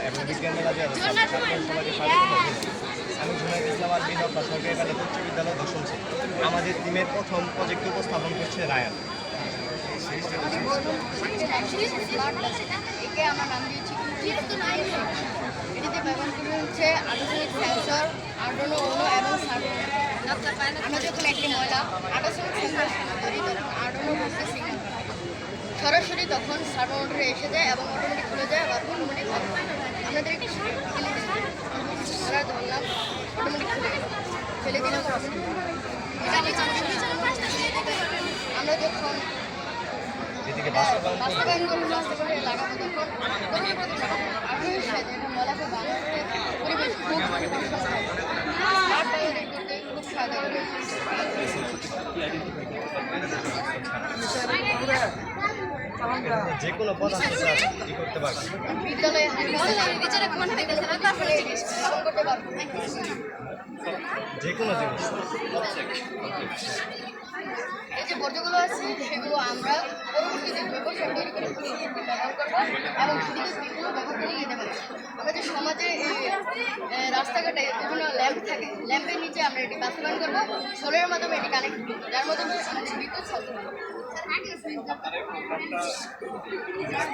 এবং বিজ্ঞান মেলা যে সবাইকে স্বাগত। আমি জুনাইদ ইসলাম আর বিভাগ সরকারি কালে উচ্চ বিদ্যালয় দশম শ্রেণী। আমাদের টিমের প্রথম প্রজেক্ট উপস্থাপন করছে রায়ান। একে আমার নাম দিয়েছি এটিতে ব্যবহার করে হচ্ছে আধুনিক সেন্সর আর্ডনো ওনো এবং সার্ভো। আমরা যখন একটি ময়লা আধুনিক সেন্সর করি তখন আর্ডনো বলতে সিগন্যাল সরাসরি তখন সার্ভো মোটরে এসে যায় এবং অটোমেটিক খুলে যায় বা অটোমেটিক আমাদের একটি আমরা ধরলাম অটোমেটিক খুলে গেল ফেলে দিলাম। আমরা যখন বাস্তবায়ন করে লাগাবো তখন আগ্রহের সাথে ময়লাকে বানাতে পরিবেশ খুব করতে খুব সাহায্য করে। যে কোনো পদার্থ করতে পারবে বিদ্যালয়ে করতে পারবো যে কোনো জিনিস। এই যে বর্জ্যগুলো আছে সেগুলো আমরা পরবর্তীতে ব্যবসা তৈরি করে ব্যবহার করবো এবং বিদ্যুৎ বিপুল ব্যবহার করে নিতে পারবো। আমরা যে সমাজে এই রাস্তাঘাটে বিভিন্ন ল্যাম্প থাকে, ল্যাম্পের নিচে আমরা এটি বাস্তবায়ন করবো সোলারের মাধ্যমে এটি কানেক্ট করবো, যার মাধ্যমে আমাদের বিদ্যুৎ সচল হবে।